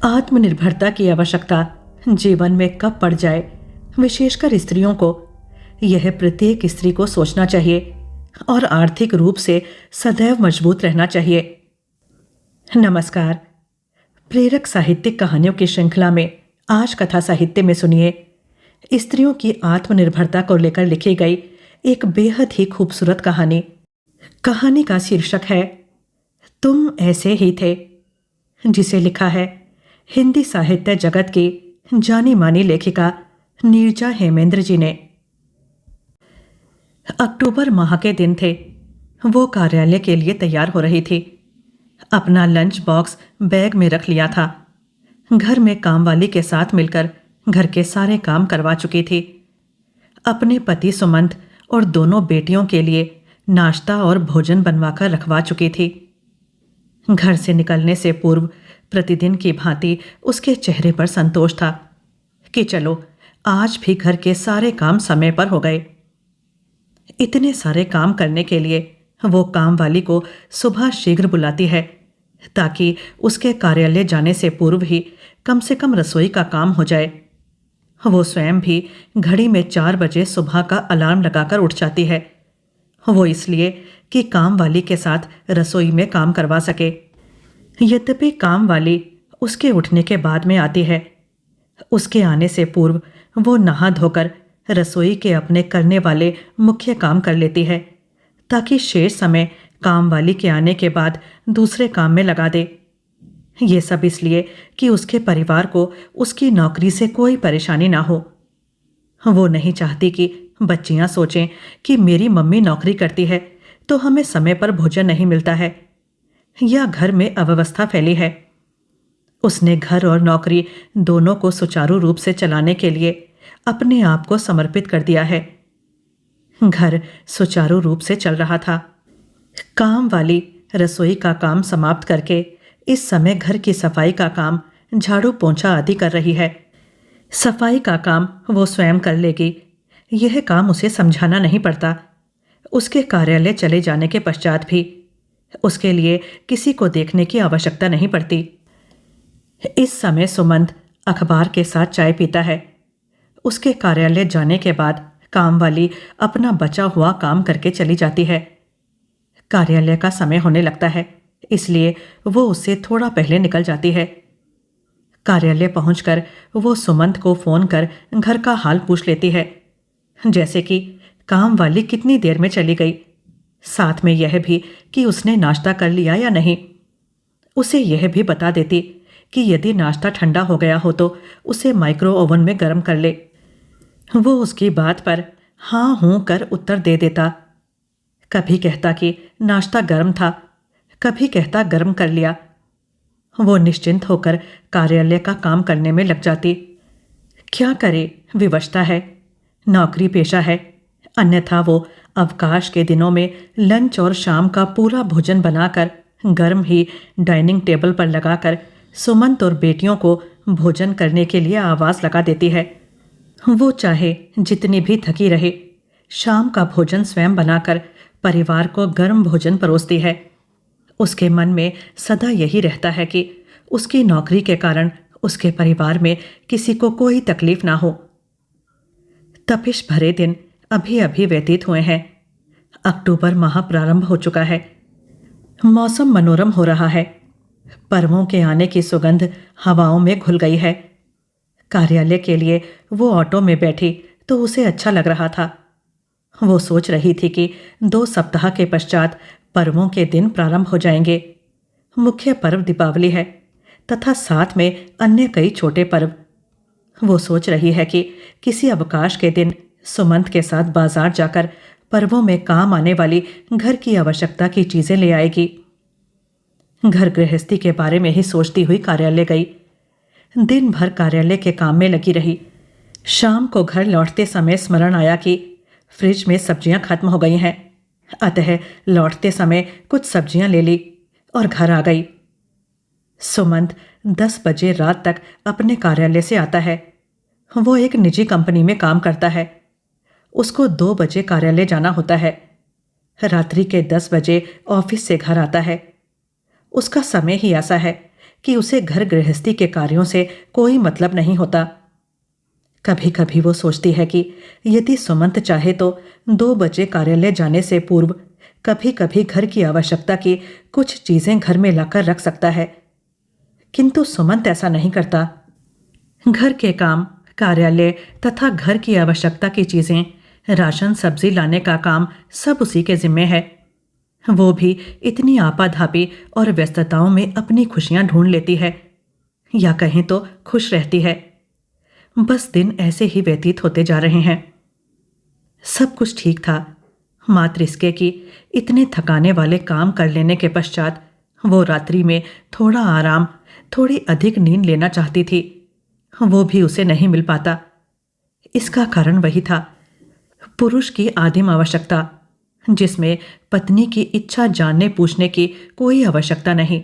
आत्मनिर्भरता की आवश्यकता जीवन में कब पड़ जाए, विशेषकर स्त्रियों को, यह प्रत्येक स्त्री को सोचना चाहिए और आर्थिक रूप से सदैव मजबूत रहना चाहिए। नमस्कार। प्रेरक साहित्यिक कहानियों की श्रृंखला में आज कथा साहित्य में सुनिए स्त्रियों की आत्मनिर्भरता को लेकर लिखी गई एक बेहद ही खूबसूरत कहानी। कहानी का शीर्षक है तुम ऐसे ही थे, जिसे लिखा है हिंदी साहित्य जगत की जानी मानी लेखिका नीरजा हेमेंद्र जी ने। अक्टूबर माह के दिन थे। वो कार्यालय के लिए तैयार हो रही थी। अपना लंच बॉक्स बैग में रख लिया था। घर में कामवाली के साथ मिलकर घर के सारे काम करवा चुकी थी। अपने पति सुमंत और दोनों बेटियों के लिए नाश्ता और भोजन बनवाकर रखवा चुकी थी। घर से निकलने से पूर्व प्रतिदिन की भांति उसके चेहरे पर संतोष था कि चलो आज भी घर के सारे काम समय पर हो गए। इतने सारे काम करने के लिए वो कामवाली को सुबह शीघ्र बुलाती है ताकि उसके कार्यालय जाने से पूर्व ही कम से कम रसोई का काम हो जाए। वो स्वयं भी घड़ी में 4 बजे सुबह का अलार्म लगाकर उठ जाती है। वो इसलिए कि कामवाली के साथ रसोई में काम करवा सके। यद्यपि कामवाली उसके उठने के बाद में आती है, उसके आने से पूर्व वो नहा धोकर रसोई के अपने करने वाले मुख्य काम कर लेती है ताकि शेष समय कामवाली के आने के बाद दूसरे काम में लगा दे। ये सब इसलिए कि उसके परिवार को उसकी नौकरी से कोई परेशानी ना हो। वो नहीं चाहती कि बच्चियां सोचें कि मेरी मम्मी नौकरी करती है तो हमें समय पर भोजन नहीं मिलता है या घर में अव्यवस्था फैली है। उसने घर और नौकरी दोनों को सुचारू रूप से चलाने के लिए अपने आप को समर्पित कर दिया है। घर सुचारू रूप से चल रहा था। काम वाली रसोई का काम समाप्त करके इस समय घर की सफाई का काम, झाड़ू पोंछा आदि कर रही है। सफाई का काम वो स्वयं कर लेगी, यह काम उसे समझाना नहीं पड़ता। उसके कार्यालय चले जाने के पश्चात भी उसके लिए किसी को देखने की आवश्यकता नहीं पड़ती। इस समय सुमंत अखबार के साथ चाय पीता है। उसके कार्यालय जाने के बाद कामवाली अपना बचा हुआ काम करके चली जाती है। कार्यालय का समय होने लगता है, इसलिए वो उससे थोड़ा पहले निकल जाती है। कार्यालय पहुंचकर वो सुमंत को फोन कर घर का हाल पूछ लेती है, जैसे कि कामवाली कितनी देर में चली गई, साथ में यह भी कि उसने नाश्ता कर लिया या नहीं। उसे यह भी बता देती कि यदि नाश्ता ठंडा हो गया हो तो उसे माइक्रो ओवन में गर्म कर ले। वो उसकी बात पर हाँ हूँ कर उत्तर दे देता। कभी कहता कि नाश्ता गर्म था, कभी कहता गर्म कर लिया। वो निश्चिंत होकर कार्यालय का काम करने में लग जाती। क्या करे, विवशता है, नौकरी पेशा है, अन्यथा वो अवकाश के दिनों में लंच और शाम का पूरा भोजन बनाकर गर्म ही डाइनिंग टेबल पर लगाकर सुमंत और बेटियों को भोजन करने के लिए आवाज़ लगा देती है। वो चाहे जितनी भी थकी रहे, शाम का भोजन स्वयं बनाकर परिवार को गर्म भोजन परोसती है। उसके मन में सदा यही रहता है कि उसकी नौकरी के कारण उसके परिवार में किसी को कोई तकलीफ ना हो। तपिश भरे दिन अभी अभी व्यतीत हुए हैं। अक्टूबर माह प्रारंभ हो चुका है। मौसम मनोरम हो रहा है। पर्वों के आने की सुगंध हवाओं में घुल गई है। कार्यालय के लिए वो ऑटो में बैठी तो उसे अच्छा लग रहा था। वो सोच रही थी कि 2 सप्ताह के पश्चात पर्वों के दिन प्रारंभ हो जाएंगे। मुख्य पर्व दीपावली है तथा साथ में अन्य कई छोटे पर्व। वो सोच रही है कि किसी अवकाश के दिन सुमंत के साथ बाजार जाकर पर्वों में काम आने वाली घर की आवश्यकता की चीजें ले आएगी। घर गृहस्थी के बारे में ही सोचती हुई कार्यालय गई। दिन भर कार्यालय के काम में लगी रही। शाम को घर लौटते समय स्मरण आया कि फ्रिज में सब्जियां खत्म हो गई हैं, अतः लौटते समय कुछ सब्जियां ले ली और घर आ गई। सुमंत 10 बजे रात तक अपने कार्यालय से आता है। वो एक निजी कंपनी में काम करता है। उसको 2 बजे कार्यालय जाना होता है। रात्रि के 10 बजे ऑफिस से घर आता है। उसका समय ही ऐसा है कि उसे घर गृहस्थी के कार्यों से कोई मतलब नहीं होता। कभी कभी वो सोचती है कि यदि सुमंत चाहे तो 2 बजे कार्यालय जाने से पूर्व कभी कभी घर की आवश्यकता की कुछ चीजें घर में लाकर रख सकता है, किंतु सुमंत ऐसा नहीं करता। घर के काम, कार्यालय तथा घर की आवश्यकता की चीजें, राशन सब्जी लाने का काम सब उसी के जिम्मे है। वो भी इतनी आपाधापी और व्यस्तताओं में अपनी खुशियां ढूंढ लेती है, या कहें तो खुश रहती है। बस दिन ऐसे ही व्यतीत होते जा रहे हैं। सब कुछ ठीक था, मात्र इसके कि इतने थकाने वाले काम कर लेने के पश्चात वो रात्रि में थोड़ा आराम, थोड़ी अधिक नींद लेना चाहती थी। वो भी उसे नहीं मिल पाता। इसका कारण वही था, पुरुष की आदिम आवश्यकता, जिसमें पत्नी की इच्छा जानने पूछने की कोई आवश्यकता नहीं।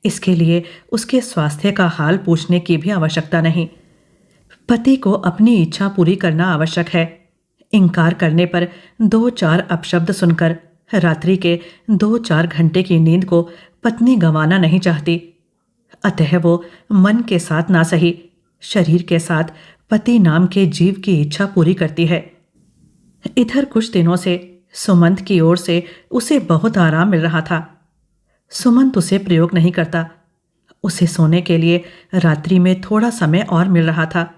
इसके लिए उसके स्वास्थ्य का हाल पूछने की भी आवश्यकता नहीं। पति को अपनी इच्छा पूरी करना आवश्यक है। इनकार करने पर 2-4 अपशब्द सुनकर रात्रि के 2-4 घंटे की नींद को पत्नी गंवाना नहीं चाहती। अतः वो मन के साथ ना सही, शरीर के साथ पति नाम के जीव की इच्छा पूरी करती है। इधर कुछ दिनों से सुमंत की ओर से उसे बहुत आराम मिल रहा था। सुमंत उसे प्रयोग नहीं करता। उसे सोने के लिए रात्रि में थोड़ा समय और मिल रहा था।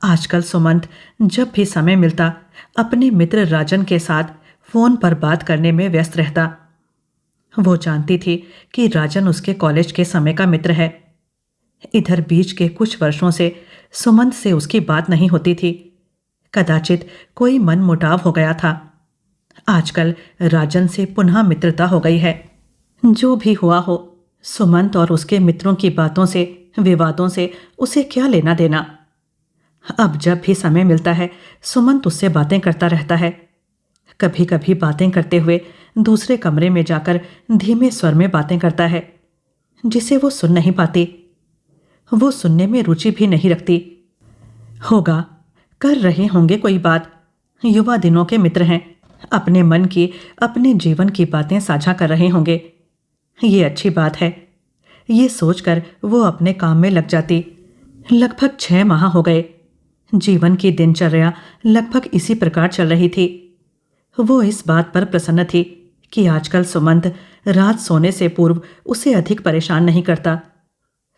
आजकल सुमंत जब भी समय मिलता अपने मित्र राजन के साथ फोन पर बात करने में व्यस्त रहता। वो जानती थी कि राजन उसके कॉलेज के समय का मित्र है। इधर बीच के कुछ वर्षों से सुमंत से उसकी बात नहीं होती थी। कदाचित कोई मनमुटाव हो गया था। आजकल राजन से पुनः मित्रता हो गई है। जो भी हुआ हो, सुमंत और उसके मित्रों की बातों से, विवादों से उसे क्या लेना देना। अब जब भी समय मिलता है सुमंत उससे बातें करता रहता है। कभी कभी बातें करते हुए दूसरे कमरे में जाकर धीमे स्वर में बातें करता है, जिसे वो सुन नहीं पाती। वो सुनने में रुचि भी नहीं रखती। होगा, कर रहे होंगे कोई बात। युवा दिनों के मित्र हैं, अपने मन की, अपने जीवन की बातें साझा कर रहे होंगे। ये अच्छी बात है। ये सोचकर वो अपने काम में लग जाती। लगभग 6 माह हो गए। जीवन की दिनचर्या लगभग इसी प्रकार चल रही थी। वो इस बात पर प्रसन्न थी कि आजकल सुमंत रात सोने से पूर्व उसे अधिक परेशान नहीं करता।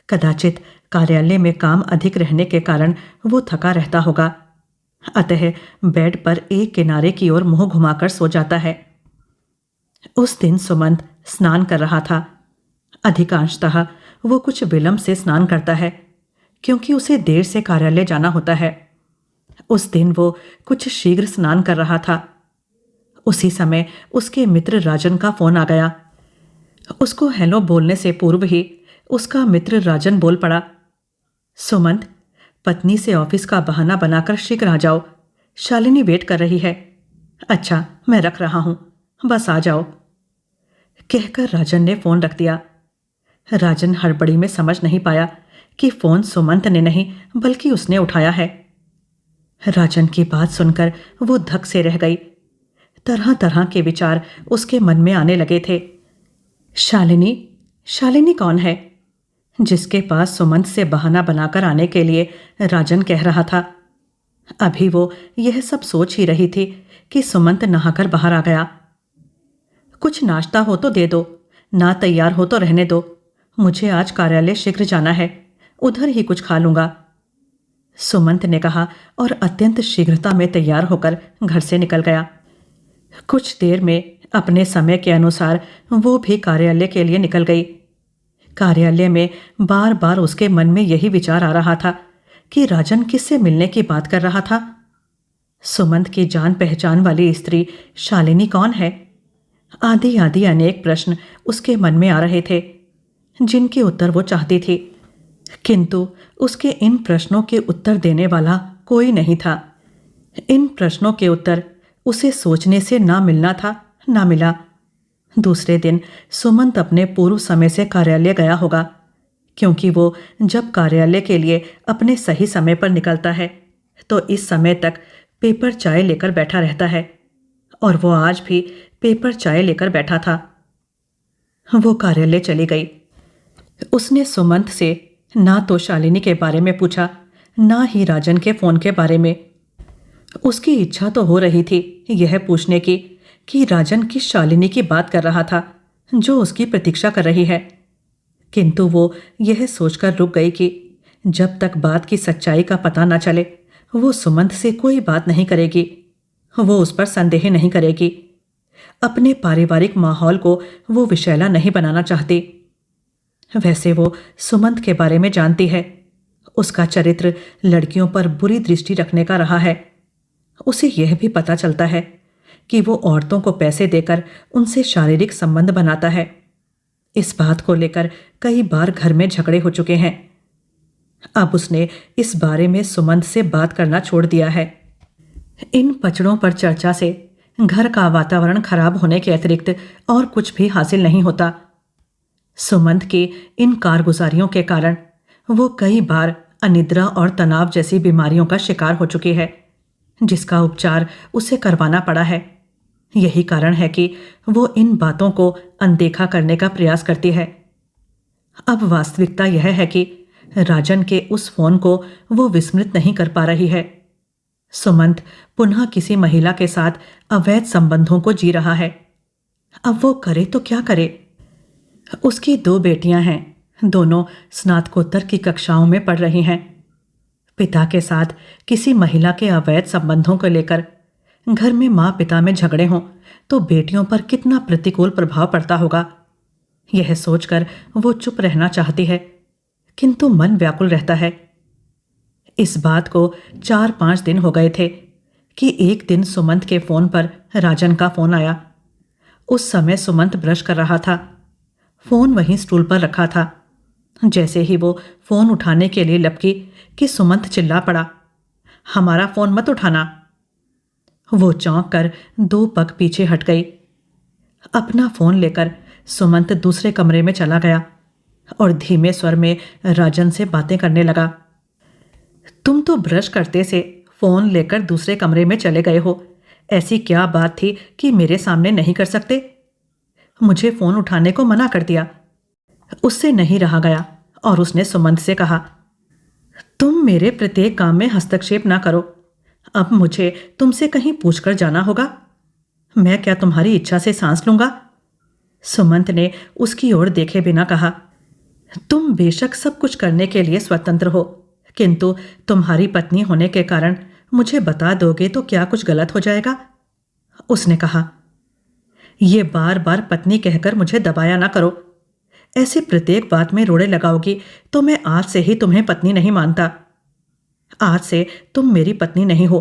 कदाचित कार्यालय में काम अधिक रहने के कारण वो थका रहता होगा, अतः बेड पर एक किनारे की ओर मुंह घुमाकर सो जाता है। उस दिन सुमंत स्नान कर रहा था। अधिकांशतः वो कुछ विलंब से स्नान करता है, क्योंकि उसे देर से कार्यालय जाना होता है। उस दिन वो कुछ शीघ्र स्नान कर रहा था। उसी समय उसके मित्र राजन का फोन आ गया। उसको हेलो बोलने से पूर्व ही उसका मित्र राजन बोल पड़ा, सुमंत, पत्नी से ऑफिस का बहाना बनाकर शीघ्र आ जाओ, शालिनी वेट कर रही है। अच्छा, मैं रख रहा हूं, बस आ जाओ, कहकर राजन ने फोन रख दिया। राजन हड़बड़ी में समझ नहीं पाया कि फोन सुमंत ने नहीं बल्कि उसने उठाया है। राजन की बात सुनकर वो धक से रह गई। तरह तरह के विचार उसके मन में आने लगे थे। शालिनी, शालिनी कौन है जिसके पास सुमंत से बहाना बनाकर आने के लिए राजन कह रहा था? अभी वो यह सब सोच ही रही थी कि सुमंत नहाकर बाहर आ गया। कुछ नाश्ता हो तो दे दो, ना तैयार हो तो रहने दो, मुझे आज कार्यालय शीघ्र जाना है, उधर ही कुछ खा लूंगा, सुमंत ने कहा और अत्यंत शीघ्रता में तैयार होकर घर से निकल गया। कुछ देर में अपने समय के अनुसार वो भी कार्यालय के लिए निकल गई। कार्यालय में बार बार उसके मन में यही विचार आ रहा था कि राजन किससे मिलने की बात कर रहा था। सुमंत की जान पहचान वाली स्त्री शालिनी कौन है? आदि आदि अनेक प्रश्न उसके मन में आ रहे थे, जिनके उत्तर वो चाहती थी, किंतु उसके इन प्रश्नों के उत्तर देने वाला कोई नहीं था। इन प्रश्नों के उत्तर उसे सोचने से ना मिलना था, ना मिला। दूसरे दिन सुमंत अपने पूर्व समय से कार्यालय गया होगा, क्योंकि वो जब कार्यालय के लिए अपने सही समय पर निकलता है तो इस समय तक पेपर चाय लेकर बैठा रहता है, और वो आज भी पेपर चाय लेकर बैठा था। वो कार्यालय चली गई। उसने सुमंत से ना तो शालिनी के बारे में पूछा, ना ही राजन के फोन के बारे में। उसकी इच्छा तो हो रही थी यह पूछने की कि राजन किस शालिनी की बात कर रहा था जो उसकी प्रतीक्षा कर रही है, किंतु वो यह सोचकर रुक गई कि जब तक बात की सच्चाई का पता न चले वो सुमंत से कोई बात नहीं करेगी, वो उस पर संदेह नहीं करेगी। अपने पारिवारिक माहौल को वो विषैला नहीं बनाना चाहती। वैसे वो सुमंत के बारे में जानती है, उसका चरित्र लड़कियों पर बुरी दृष्टि रखने का रहा है। उसे यह भी पता चलता है कि वो औरतों को पैसे देकर उनसे शारीरिक संबंध बनाता है। इस बात को लेकर कई बार घर में झगड़े हो चुके हैं। अब उसने इस बारे में सुमंत से बात करना छोड़ दिया है। इन पचड़ों पर चर्चा से घर का वातावरण खराब होने के अतिरिक्त और कुछ भी हासिल नहीं होता। सुमंत की इन कारगुजारियों के कारण वो कई बार अनिद्रा और तनाव जैसी बीमारियों का शिकार हो चुकी है, जिसका उपचार उसे करवाना पड़ा है। यही कारण है कि वो इन बातों को अनदेखा करने का प्रयास करती है। अब वास्तविकता यह है कि राजन के उस फोन को वो विस्मृत नहीं कर पा रही है। सुमंत पुनः किसी महिला के साथ अवैध संबंधों को जी रहा है। अब वो करे तो क्या करे? उसकी 2 बेटियां हैं, दोनों स्नातकोत्तर की कक्षाओं में पढ़ रही हैं। पिता के साथ किसी महिला के अवैध संबंधों को लेकर घर में माँ पिता में झगड़े हों तो बेटियों पर कितना प्रतिकूल प्रभाव पड़ता होगा, यह सोचकर वो चुप रहना चाहती है, किंतु मन व्याकुल रहता है। इस बात को 4-5 दिन हो गए थे कि एक दिन सुमंत के फोन पर राजन का फोन आया। उस समय सुमंत ब्रश कर रहा था। फोन वहीं स्टूल पर रखा था। जैसे ही वो फोन उठाने के लिए लपकी कि सुमंत चिल्ला पड़ा, हमारा फोन मत उठाना। वो चौंक कर 2 पग पीछे हट गई। अपना फोन लेकर सुमंत दूसरे कमरे में चला गया और धीमे स्वर में राजन से बातें करने लगा। तुम तो ब्रश करते से फोन लेकर दूसरे कमरे में चले गए हो, ऐसी क्या बात थी कि मेरे सामने नहीं कर सकते? मुझे फोन उठाने को मना कर दिया। उससे नहीं रहा गया और उसने सुमंत से कहा, तुम मेरे प्रत्येक काम में हस्तक्षेप ना करो। अब मुझे तुमसे कहीं पूछकर जाना होगा। मैं क्या तुम्हारी इच्छा से सांस लूंगा? सुमंत ने उसकी ओर देखे बिना कहा, तुम बेशक सब कुछ करने के लिए स्वतंत्र हो, किंतु तुम्हारी पत्नी होने के कारण मुझे बता दोगे तो क्या कुछ गलत हो जाएगा? उसने कहा, ये बार बार पत्नी कहकर मुझे दबाया ना करो। ऐसे प्रत्येक बात में रोड़े लगाओगी तो मैं आज से ही तुम्हें पत्नी नहीं मानता। आज से तुम मेरी पत्नी नहीं हो।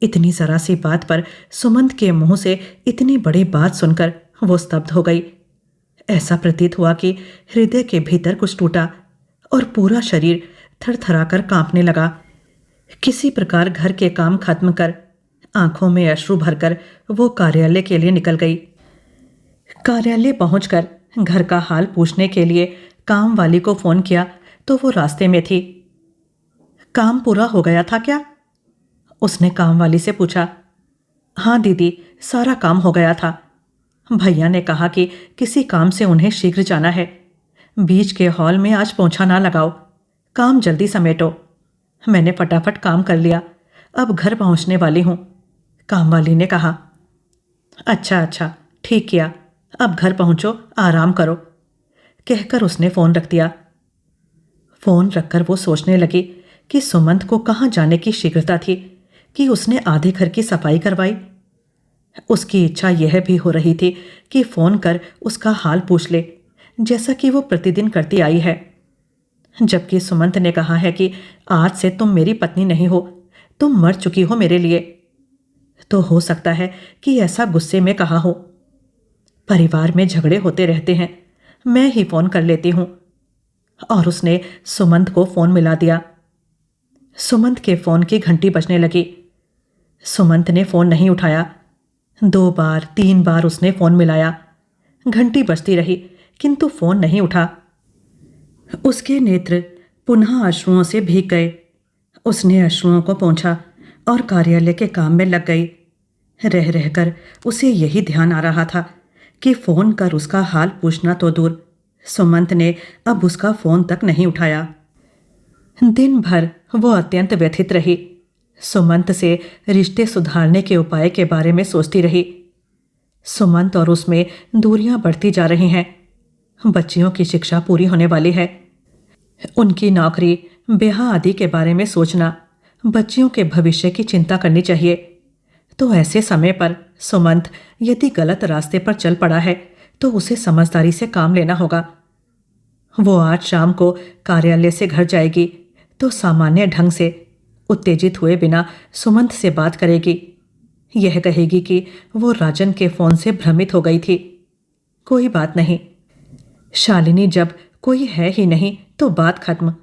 इतनी जरा सी बात पर सुमंत के मुंह से इतनी बड़ी बात सुनकर वो स्तब्ध हो गई। ऐसा प्रतीत हुआ कि हृदय के भीतर कुछ टूटा और पूरा शरीर थरथराकर कांपने लगा। किसी प्रकार घर के काम खत्म कर आंखों में अश्रु भरकर वो कार्यालय के लिए निकल गई। कार्यालय पहुंचकर घर का हाल पूछने के लिए काम वाली को फोन किया तो वो रास्ते में थी। काम पूरा हो गया था क्या? उसने काम वाली से पूछा। हाँ दीदी, सारा काम हो गया था। भैया ने कहा कि किसी काम से उन्हें शीघ्र जाना है। बीच के हॉल में आज पोंछा ना लगाओ, काम जल्दी समेटो। मैंने फटाफट काम कर लिया, अब घर पहुंचने वाली हूं, काम वाली ने कहा। अच्छा, ठीक किया, अब घर पहुंचो, आराम करो, कहकर उसने फोन रख दिया। फोन रखकर वो सोचने लगी कि सुमंत को कहाँ जाने की शीघ्रता थी कि उसने आधे घर की सफाई करवाई। उसकी इच्छा यह भी हो रही थी कि फोन कर उसका हाल पूछ ले, जैसा कि वो प्रतिदिन करती आई है। जबकि सुमंत ने कहा है कि आज से तुम मेरी पत्नी नहीं हो, तुम मर चुकी हो मेरे लिए। तो हो सकता है कि ऐसा गुस्से में कहा हो। परिवार में झगड़े होते रहते हैं, मैं ही फोन कर लेती हूं। और उसने सुमंत को फोन मिला दिया। सुमंत के फोन की घंटी बजने लगी। सुमंत ने फोन नहीं उठाया। 2 बार 3 बार उसने फोन मिलाया, घंटी बजती रही, किंतु फोन नहीं उठा। उसके नेत्र पुनः अश्रुओं से भीग गए। उसने अश्रुओं को पोंछा और कार्यालय के काम में लग गई। रह रहकर उसे यही ध्यान आ रहा था कि फोन कर उसका हाल पूछना तो दूर, सुमंत ने अब उसका फोन तक नहीं उठाया। दिन भर वो अत्यंत व्यथित रही। सुमंत से रिश्ते सुधारने के उपाय के बारे में सोचती रही। सुमंत और उसमें दूरियां बढ़ती जा रही हैं। बच्चियों की शिक्षा पूरी होने वाली है। उनकी नौकरी, ब्याह आदि के बारे में सोचना, बच्चियों के भविष्य की चिंता करनी चाहिए। तो ऐसे समय पर सुमंत यदि गलत रास्ते पर चल पड़ा है तो उसे समझदारी से काम लेना होगा। वो आज शाम को कार्यालय से घर जाएगी तो सामान्य ढंग से उत्तेजित हुए बिना सुमंत से बात करेगी। यह कहेगी कि वो राजन के फोन से भ्रमित हो गई थी। कोई बात नहीं, शालिनी जब कोई है ही नहीं तो बात खत्म।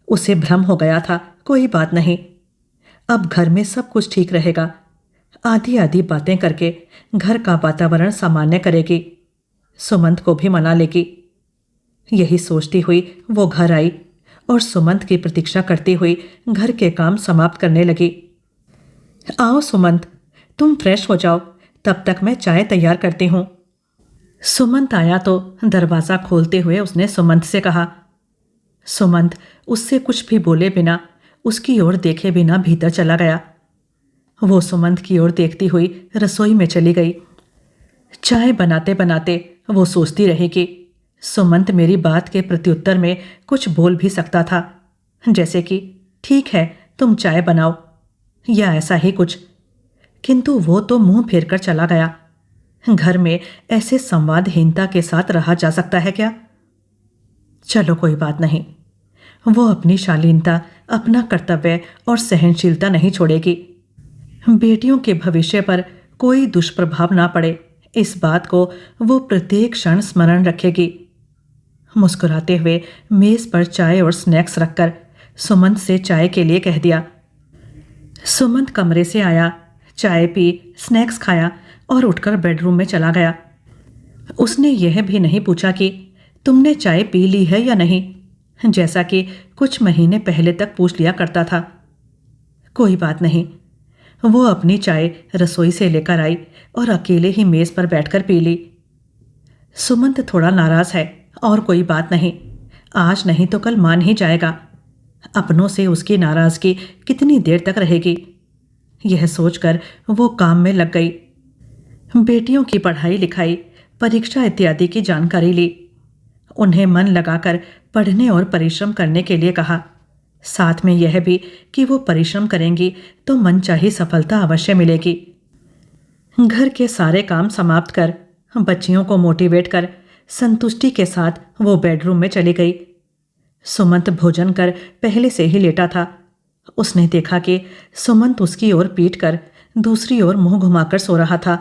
उसे भ्रम हो गया था, कोई बात नहीं। अब घर में सब कुछ ठीक रहेगा। आधी आधी बातें करके घर का वातावरण सामान्य करेगी। सुमंत को भी मना लेगी। यही सोचती हुई वो घर आई और सुमंत की प्रतीक्षा करती हुई घर के काम समाप्त करने लगी। आओ सुमंत, तुम फ्रेश हो जाओ, तब तक मैं चाय तैयार करती हूँ। सुमंत आया तो दरवाज़ा खोलते हुए उसने सुमंत से कहा। सुमंत उससे कुछ भी बोले बिना, उसकी ओर देखे बिना भीतर चला गया। वो सुमंत की ओर देखती हुई रसोई में चली गई। चाय बनाते बनाते वो सोचती रही कि सुमंत मेरी बात के प्रत्युत्तर में कुछ बोल भी सकता था, जैसे कि ठीक है तुम चाय बनाओ, या ऐसा ही कुछ। किंतु वो तो मुंह फेर कर चला गया। घर में ऐसे संवादहीनता के साथ रहा जा सकता है क्या? चलो कोई बात नहीं, वो अपनी शालीनता, अपना कर्तव्य और सहनशीलता नहीं छोड़ेगी। बेटियों के भविष्य पर कोई दुष्प्रभाव ना पड़े, इस बात को वो प्रत्येक क्षण स्मरण रखेगी। मुस्कुराते हुए मेज पर चाय और स्नैक्स रखकर सुमंत से चाय के लिए कह दिया। सुमंत कमरे से आया, चाय पी, स्नैक्स खाया और उठकर बेडरूम में चला गया। उसने यह भी नहीं पूछा कि तुमने चाय पी ली है या नहीं, जैसा कि कुछ महीने पहले तक पूछ लिया करता था। कोई बात नहीं, वो अपनी चाय रसोई से लेकर आई और अकेले ही मेज पर बैठकर पी ली। सुमंत थोड़ा नाराज है और कोई बात नहीं, आज नहीं तो कल मान ही जाएगा। अपनों से उसकी नाराजगी कितनी देर तक रहेगी, यह सोचकर वो काम में लग गई। बेटियों की पढ़ाई लिखाई, परीक्षा इत्यादि की जानकारी ली। उन्हें मन लगाकर पढ़ने और परिश्रम करने के लिए कहा। साथ में यह भी कि वो परिश्रम करेंगी तो मनचाही सफलता अवश्य मिलेगी। घर के सारे काम समाप्त कर, बच्चियों को मोटिवेट कर, संतुष्टि के साथ वो बेडरूम में चली गई। सुमंत भोजन कर पहले से ही लेटा था। उसने देखा कि सुमंत उसकी ओर पीट कर दूसरी ओर मुंह घुमाकर सो रहा था।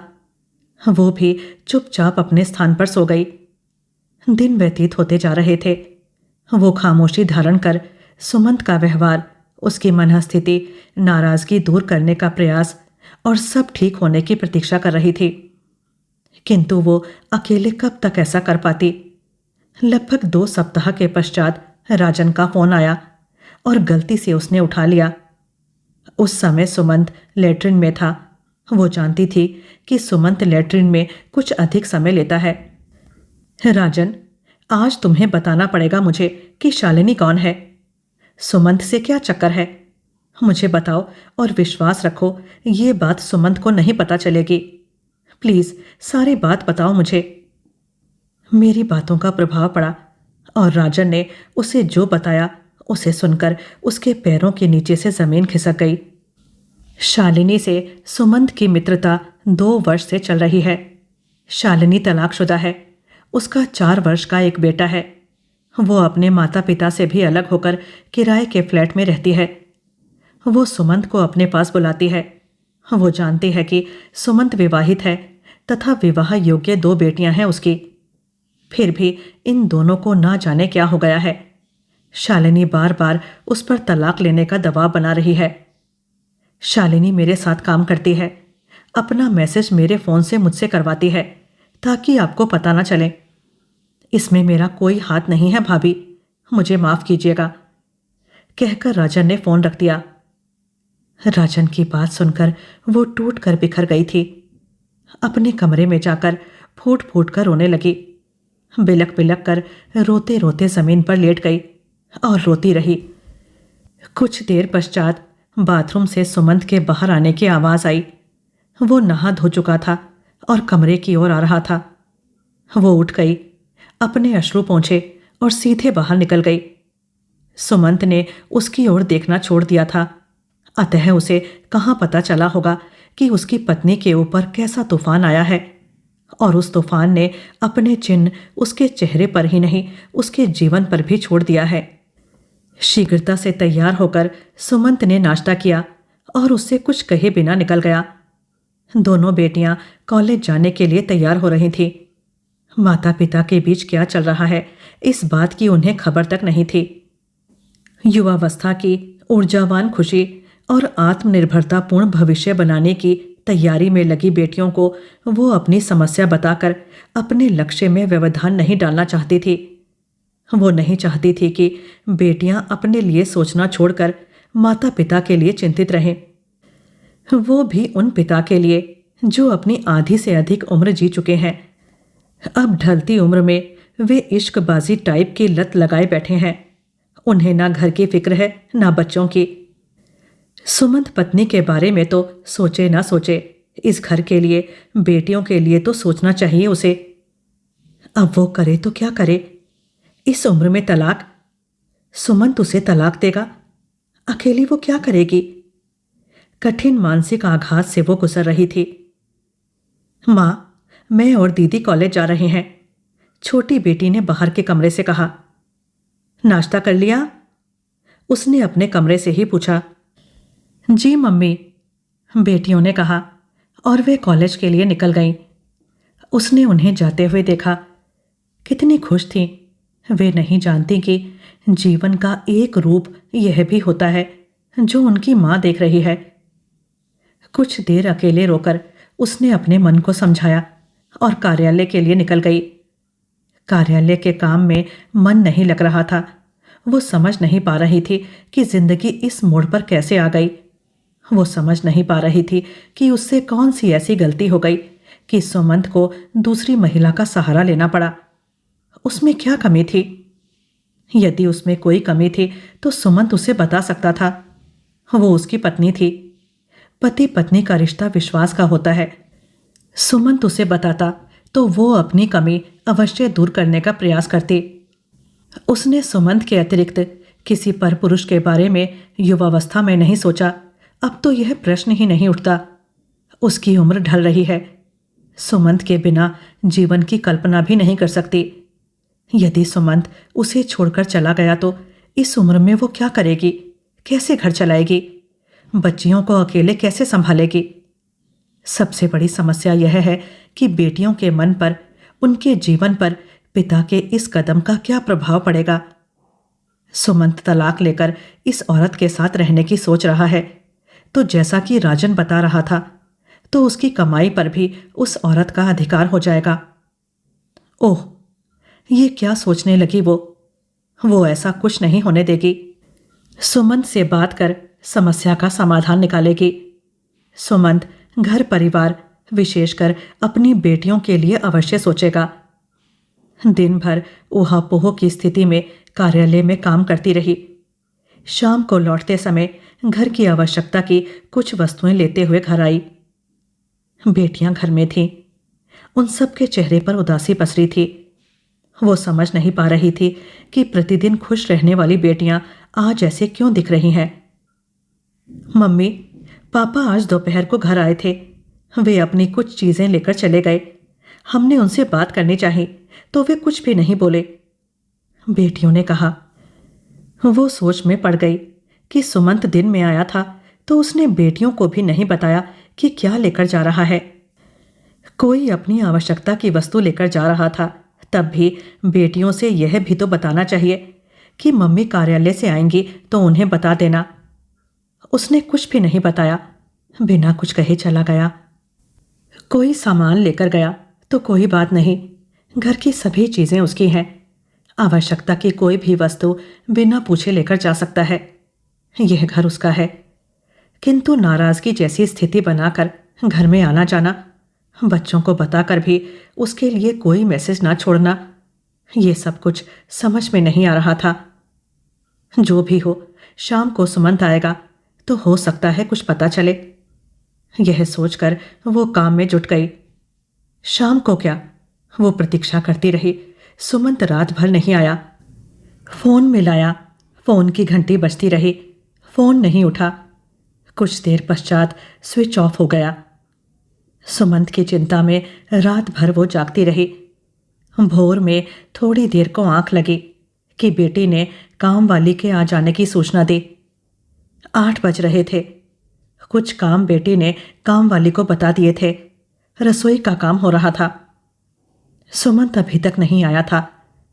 वो भी चुपचाप अपने स्थान पर सो गई। दिन व्यतीत होते जा रहे थे। वो खामोशी धारण कर सुमंत का व्यवहार, उसकी मनःस्थिति, नाराजगी दूर करने का प्रयास और सब ठीक होने की प्रतीक्षा कर रही थी। किंतु वो अकेले कब तक ऐसा कर पाती? लगभग 2 सप्ताह के पश्चात राजन का फोन आया और गलती से उसने उठा लिया। उस समय सुमंत लैट्रिन में था। वो जानती थी कि सुमंत लैट्रिन में कुछ अधिक समय लेता है। राजन, आज तुम्हें बताना पड़ेगा मुझे कि शालिनी कौन है। सुमंत से क्या चक्कर है, मुझे बताओ और विश्वास रखो ये बात सुमंत को नहीं पता चलेगी। प्लीज सारी बात बताओ मुझे। मेरी बातों का प्रभाव पड़ा और राजन ने उसे जो बताया उसे सुनकर उसके पैरों के नीचे से जमीन खिसक गई। शालिनी से सुमंत की मित्रता 2 वर्ष से चल रही है। शालिनी तलाकशुदा है। उसका 4 वर्ष का एक बेटा है। वो अपने माता पिता से भी अलग होकर किराए के फ्लैट में रहती है। वो सुमंत को अपने पास बुलाती है। वो जानती है कि सुमंत विवाहित है तथा विवाह योग्य 2 बेटियां हैं उसकी। फिर भी इन दोनों को ना जाने क्या हो गया है। शालिनी बार बार उस पर तलाक लेने का दबाव बना रही है। शालिनी मेरे साथ काम करती है। अपना मैसेज मेरे फ़ोन से मुझसे करवाती है ताकि आपको पता ना चले। इसमें मेरा कोई हाथ नहीं है भाभी, मुझे माफ़ कीजिएगा, कहकर राजन ने फ़ोन रख दिया। राजन की बात सुनकर वो टूट कर बिखर गई थी। अपने कमरे में जाकर फूट फूट कर रोने लगी। बिलक बिलक कर रोते रोते जमीन पर लेट गई और रोती रही। कुछ देर पश्चात बाथरूम से सुमंत के बाहर आने की आवाज आई। वो नहा धो चुका था और कमरे की ओर आ रहा था। वो उठ गई, अपने अश्रु पोंछे और सीधे बाहर निकल गई। सुमंत ने उसकी ओर देखना छोड़ दिया था, अतः उसे कहाँ पता चला होगा कि उसकी पत्नी के ऊपर कैसा तूफान आया है, और उस तूफान ने अपने चिन्ह उसके चेहरे पर ही नहीं, उसके जीवन पर भी छोड़ दिया है। शीघ्रता से तैयार होकर सुमंत ने नाश्ता किया और उससे कुछ कहे बिना निकल गया। दोनों बेटियां कॉलेज जाने के लिए तैयार हो रही थीं। माता पिता के बीच क्या चल रहा है, इस बात की उन्हें खबर तक नहीं थी। युवावस्था की ऊर्जावान खुशी और आत्मनिर्भरतापूर्ण भविष्य बनाने की तैयारी में लगी बेटियों को वो अपनी समस्या बताकर अपने लक्ष्य में व्यवधान नहीं डालना चाहती थी। वो नहीं चाहती थी कि बेटियां अपने लिए सोचना छोड़कर माता पिता के लिए चिंतित रहें, वो भी उन पिता के लिए जो अपनी आधी से अधिक उम्र जी चुके हैं। अब ढलती उम्र में वे इश्कबाजी टाइप की लत लगाए बैठे हैं। उन्हें ना घर की फिक्र है ना बच्चों की। सुमंत पत्नी के बारे में तो सोचे ना सोचे, इस घर के लिए, बेटियों के लिए तो सोचना चाहिए उसे। अब वो करे तो क्या करे? इस उम्र में तलाक? सुमंत उसे तलाक देगा? अकेली वो क्या करेगी? कठिन मानसिक आघात से वो गुजर रही थी। माँ, मैं और दीदी कॉलेज जा रहे हैं, छोटी बेटी ने बाहर के कमरे से कहा। नाश्ता कर लिया? उसने अपने कमरे से ही पूछा। जी मम्मी, बेटियों ने कहा और वे कॉलेज के लिए निकल गईं। उसने उन्हें जाते हुए देखा। कितनी खुश थीं। वे नहीं जानती कि जीवन का एक रूप यह भी होता है जो उनकी माँ देख रही है। कुछ देर अकेले रोकर उसने अपने मन को समझाया और कार्यालय के लिए निकल गई। कार्यालय के काम में मन नहीं लग रहा था। वो समझ नहीं पा रही थी कि जिंदगी इस मोड़ पर कैसे आ गई। वो समझ नहीं पा रही थी कि उससे कौन सी ऐसी गलती हो गई कि सुमंत को दूसरी महिला का सहारा लेना पड़ा। उसमें क्या कमी थी? यदि उसमें कोई कमी थी तो सुमंत उसे बता सकता था। वो उसकी पत्नी थी। पति पत्नी का रिश्ता विश्वास का होता है। सुमंत उसे बताता तो वो अपनी कमी अवश्य दूर करने का प्रयास करती। उसने सुमंत के अतिरिक्त किसी पर पुरुष के बारे में युवावस्था में नहीं सोचा। अब तो यह प्रश्न ही नहीं उठता। उसकी उम्र ढल रही है। सुमंत के बिना जीवन की कल्पना भी नहीं कर सकती। यदि सुमंत उसे छोड़कर चला गया तो इस उम्र में वो क्या करेगी? कैसे घर चलाएगी? बच्चियों को अकेले कैसे संभालेगी? सबसे बड़ी समस्या यह है कि बेटियों के मन पर, उनके जीवन पर पिता के इस कदम का क्या प्रभाव पड़ेगा। सुमंत तलाक लेकर इस औरत के साथ रहने की सोच रहा है तो जैसा कि राजन बता रहा था, तो उसकी कमाई पर भी उस औरत का अधिकार हो जाएगा। ओह, ये क्या सोचने लगी वो ऐसा कुछ नहीं होने देगी। सुमंत से बात कर समस्या का समाधान निकालेगी। सुमंत घर परिवार, विशेषकर अपनी बेटियों के लिए अवश्य सोचेगा। दिन भर ऊहापोह की स्थिति में कार्यालय में काम करती रही। शाम को लौटते समय घर की आवश्यकता की कुछ वस्तुएं लेते हुए घर आई। बेटियां घर में थीं। उन सब के चेहरे पर उदासी पसरी थी। वो समझ नहीं पा रही थी कि प्रतिदिन खुश रहने वाली बेटियां आज ऐसे क्यों दिख रही हैं। मम्मी, पापा आज दोपहर को घर आए थे। वे अपनी कुछ चीजें लेकर चले गए। हमने उनसे बात करनी चाहिए तो वे कुछ भी नहीं बोले, बेटियों ने कहा। वो सोच में पड़ गई कि सुमंत दिन में आया था तो उसने बेटियों को भी नहीं बताया कि क्या लेकर जा रहा है। कोई अपनी आवश्यकता की वस्तु लेकर जा रहा था, तब भी बेटियों से यह भी तो बताना चाहिए कि मम्मी कार्यालय से आएंगी तो उन्हें बता देना। उसने कुछ भी नहीं बताया, बिना कुछ कहे चला गया। कोई सामान लेकर गया तो कोई बात नहीं, घर की सभी चीजें उसकी हैं। आवश्यकता की कोई भी वस्तु बिना पूछे लेकर जा सकता है। यह घर उसका है। किंतु नाराजगी जैसी स्थिति बनाकर घर में आना जाना, बच्चों को बताकर भी उसके लिए कोई मैसेज ना छोड़ना, ये सब कुछ समझ में नहीं आ रहा था। जो भी हो, शाम को सुमंत आएगा तो हो सकता है कुछ पता चले। यह सोचकर वो काम में जुट गई। शाम को क्या, वो प्रतीक्षा करती रही। सुमंत रात भर नहीं आया। फोन मिलाया, फोन की घंटी बजती रही, फोन नहीं उठा। कुछ देर पश्चात स्विच ऑफ हो गया। सुमंत की चिंता में रात भर वो जागती रही। भोर में थोड़ी देर को आंख लगी कि बेटी ने काम वाली के आ जाने की सूचना दी। 8 बज रहे थे। कुछ काम बेटी ने काम वाली को बता दिए थे। रसोई का काम हो रहा था। सुमंत अभी तक नहीं आया था।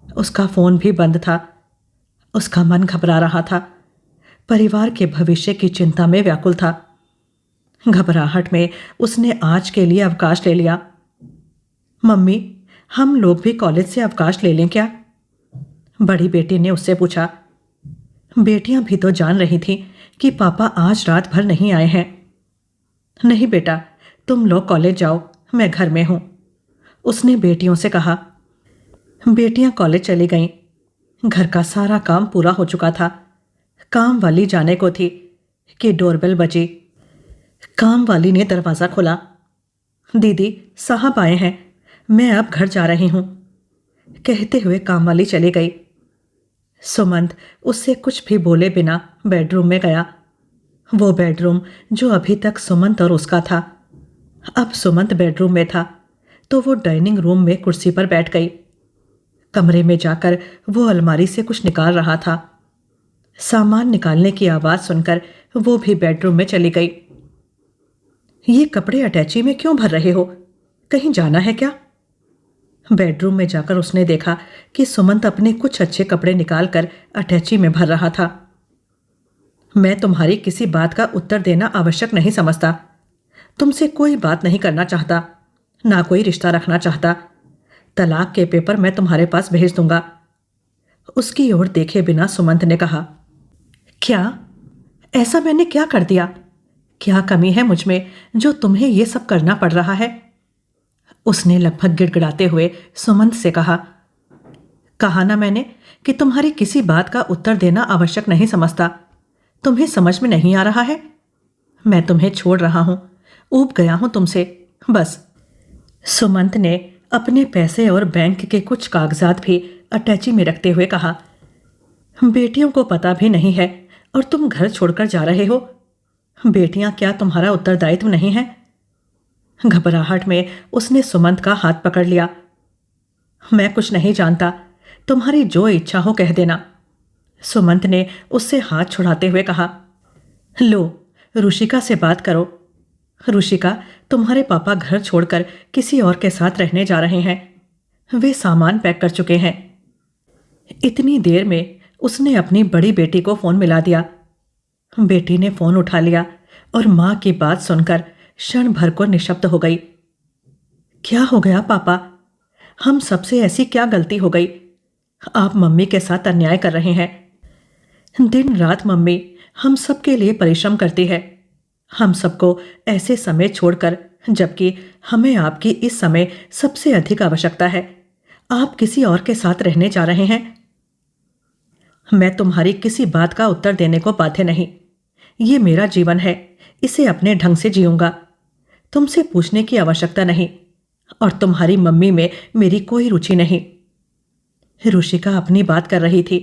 उसका फोन भी बंद था। उसका मन घबरा रहा था। परिवार के भविष्य की चिंता में व्याकुल था। घबराहट में उसने आज के लिए अवकाश ले लिया। मम्मी, हम लोग भी कॉलेज से अवकाश ले लें क्या? बड़ी बेटी ने उससे पूछा। बेटियां भी तो जान रही थीं कि पापा आज रात भर नहीं आए हैं। नहीं बेटा, तुम लोग कॉलेज जाओ, मैं घर में हूं, उसने बेटियों से कहा। बेटियां कॉलेज चली गईं। घर का सारा काम पूरा हो चुका था। काम वाली जाने को थी कि डोरबेल बजी। काम वाली ने दरवाज़ा खोला। दीदी, साहब आए हैं, मैं अब घर जा रही हूं, कहते हुए काम वाली चली गई। सुमंत उससे कुछ भी बोले बिना बेडरूम में गया। वो बेडरूम जो अभी तक सुमंत और उसका था। अब सुमंत बेडरूम में था तो वो डाइनिंग रूम में कुर्सी पर बैठ गई। कमरे में जाकर वो अलमारी से कुछ निकाल रहा था। सामान निकालने की आवाज़ सुनकर वो भी बेडरूम में चली गई। ये कपड़े अटैची में क्यों भर रहे हो? कहीं जाना है क्या? बेडरूम में जाकर उसने देखा कि सुमंत अपने कुछ अच्छे कपड़े निकालकर अटैची में भर रहा था। मैं तुम्हारी किसी बात का उत्तर देना आवश्यक नहीं समझता। तुमसे कोई बात नहीं करना चाहता, ना कोई रिश्ता रखना चाहता। तलाक के पेपर मैं तुम्हारे पास भेज दूंगा। उसकी ओर देखे बिना सुमंत ने कहा। क्या? ऐसा मैंने क्या कर दिया? क्या कमी है मुझ में जो तुम्हें यह सब करना पड़ रहा है? उसने लगभग गिड़गिड़ाते हुए सुमंत से कहा। कहा ना मैंने कि तुम्हारी किसी बात का उत्तर देना आवश्यक नहीं समझता। तुम्हें समझ में नहीं आ रहा है? मैं तुम्हें छोड़ रहा हूं, ऊब गया हूं तुमसे, बस। सुमंत ने अपने पैसे और बैंक के कुछ कागजात भी अटैची में रखते हुए कहा। बेटियों को पता भी नहीं है और तुम घर छोड़कर जा रहे हो। बेटियां क्या तुम्हारा उत्तरदायित्व नहीं है? घबराहट में उसने सुमंत का हाथ पकड़ लिया। मैं कुछ नहीं जानता, तुम्हारी जो इच्छा हो कह देना, सुमंत ने उससे हाथ छुड़ाते हुए कहा। लो, रुशिका से बात करो। रुशिका, तुम्हारे पापा घर छोड़कर किसी और के साथ रहने जा रहे हैं। वे सामान पैक कर चुके हैं। इतनी देर में उसने अपनी बड़ी बेटी को फोन मिला दिया। बेटी ने फोन उठा लिया और मां की बात सुनकर क्षण भर को निशब्द हो गई। क्या हो गया पापा? हम सबसे ऐसी क्या गलती हो गई? आप मम्मी के साथ अन्याय कर रहे हैं। दिन रात मम्मी हम सबके लिए परिश्रम करती है, हम सबको ऐसे समय छोड़कर, जबकि हमें आपकी इस समय सबसे अधिक आवश्यकता है। आप किसी और के साथ रहने जा रहे हैं। मैं तुम्हारी किसी बात का उत्तर देने को बाध्य नहीं। ये मेरा जीवन है, इसे अपने ढंग से जीऊंगा। तुमसे पूछने की आवश्यकता नहीं और तुम्हारी मम्मी में मेरी कोई रुचि नहीं। रुशिका अपनी बात कर रही थी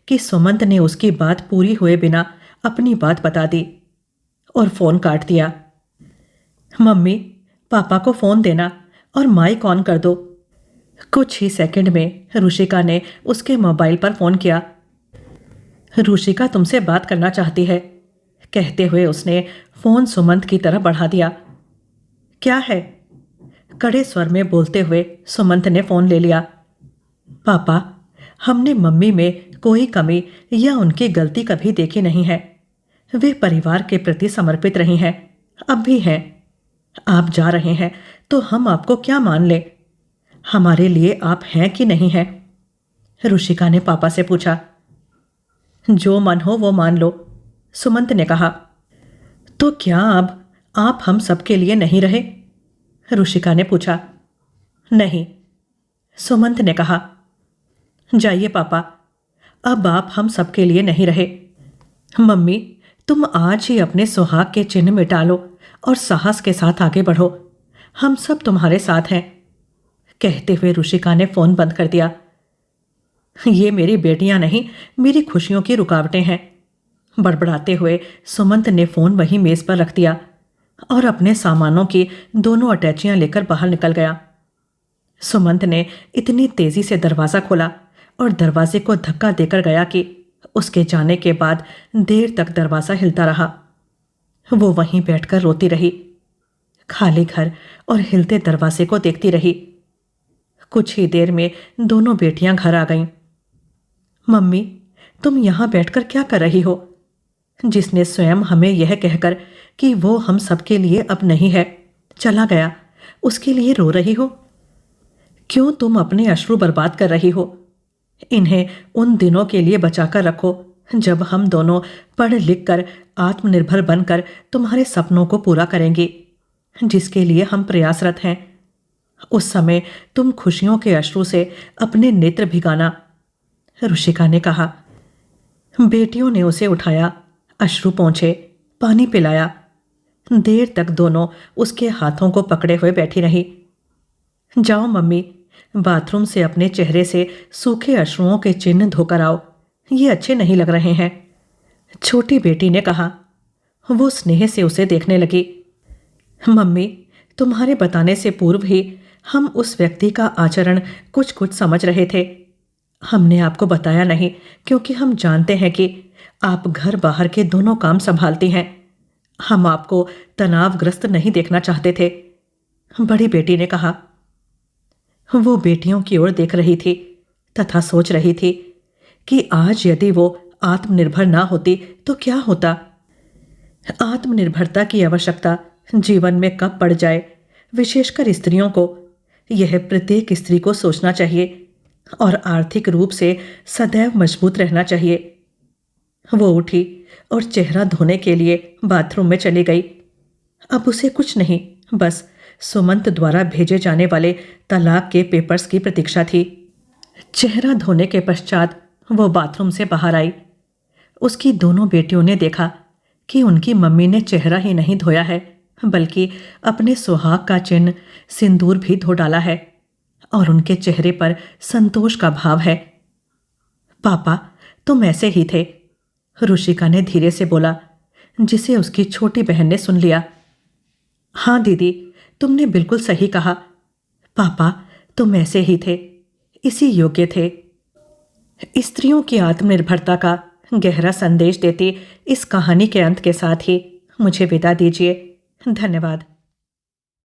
कि सुमंत ने उसकी बात पूरी हुए बिना अपनी बात बता दी और फोन काट दिया। मम्मी, पापा को फोन देना और माइक ऑन कर दो। कुछ ही सेकंड में रुशिका ने उसके मोबाइल पर फोन किया। रुशिका तुमसे बात करना चाहती है, कहते हुए उसने फोन सुमंत की तरफ बढ़ा दिया। क्या है? कड़े स्वर में बोलते हुए सुमंत ने फोन ले लिया। पापा, हमने मम्मी में कोई कमी या उनकी गलती कभी देखी नहीं है। वे परिवार के प्रति समर्पित रही हैं, अब भी हैं। आप जा रहे हैं तो हम आपको क्या मान लें? हमारे लिए आप हैं कि नहीं हैं? रुशिका ने पापा से पूछा। जो मन हो वो मान लो, सुमंत ने कहा। तो क्या अब आप हम सबके लिए नहीं रहे? रुशिका ने पूछा। नहीं, सुमंत ने कहा। जाइए पापा, अब आप हम सबके लिए नहीं रहे। मम्मी, तुम आज ही अपने सुहाग के चिन्ह मिटा लो और साहस के साथ आगे बढ़ो। हम सब तुम्हारे साथ हैं। कहते हुए रुशिका ने फोन बंद कर दिया। ये मेरी बेटियां नहीं, मेरी खुशियों की रुकावटें हैं। बड़बड़ाते हुए सुमंत ने फोन वहीं मेज पर रख दिया और अपने सामानों की दोनों अटैचियां लेकर बाहर निकल गया। सुमंत ने इतनी तेजी से दरवाजा खोला और दरवाजे को धक्का देकर गया कि उसके जाने के बाद देर तक दरवाजा हिलता रहा। वो वहीं बैठकर रोती रही, खाली घर और हिलते दरवाजे को देखती रही। कुछ ही देर में दोनों बेटियां घर आ गईं। मम्मी, तुम यहां बैठकर क्या कर रही हो? जिसने स्वयं हमें यह कहकर कि वो हम सबके लिए अब नहीं है, चला गया, उसके लिए रो रही हो? क्यों तुम अपने अश्रु बर्बाद कर रही हो? इन्हें उन दिनों के लिए बचाकर रखो जब हम दोनों पढ़ लिख कर आत्मनिर्भर बनकर तुम्हारे सपनों को पूरा करेंगे, जिसके लिए हम प्रयासरत हैं। उस समय तुम खुशियों के अश्रु से अपने नेत्र भिगाना। रुशिका ने कहा। बेटियों ने उसे उठाया, अश्रु पोंछे, पानी पिलाया। देर तक दोनों उसके हाथों को पकड़े हुए बैठी रही। जाओ मम्मी, बाथरूम से अपने चेहरे से सूखे अश्रुओं के चिन्ह धोकर आओ, ये अच्छे नहीं लग रहे हैं, छोटी बेटी ने कहा। वो स्नेह से उसे देखने लगी। मम्मी, तुम्हारे बताने से पूर्व ही हम उस व्यक्ति का आचरण कुछ कुछ समझ रहे थे। हमने आपको बताया नहीं क्योंकि हम जानते हैं कि आप घर बाहर के दोनों काम संभालती हैं। हम आपको तनावग्रस्त नहीं देखना चाहते थे, बड़ी बेटी ने कहा। वो बेटियों की ओर देख रही थी तथा सोच रही थी कि आज यदि वो आत्मनिर्भर ना होती तो क्या होता। आत्मनिर्भरता की आवश्यकता जीवन में कब पड़ जाए, विशेषकर स्त्रियों को, यह प्रत्येक स्त्री को सोचना चाहिए और आर्थिक रूप से सदैव मजबूत रहना चाहिए। वो उठी और चेहरा धोने के लिए बाथरूम में चली गई। अब उसे कुछ नहीं, बस सुमंत द्वारा भेजे जाने वाले तलाक के पेपर्स की प्रतीक्षा थी। चेहरा धोने के पश्चात वो बाथरूम से बाहर आई। उसकी दोनों बेटियों ने देखा कि उनकी मम्मी ने चेहरा ही नहीं धोया है, बल्कि अपने सुहाग का चिन्ह सिंदूर भी धो डाला है और उनके चेहरे पर संतोष का भाव है। पापा, तुम ऐसे ही थे, रुशिका ने धीरे से बोला, जिसे उसकी छोटी बहन ने सुन लिया। हाँ दीदी, तुमने बिल्कुल सही कहा। पापा, तुम ऐसे ही थे, इसी योग्य थे। स्त्रियों की आत्मनिर्भरता का गहरा संदेश देती इस कहानी के अंत के साथ ही मुझे विदा दीजिए। धन्यवाद।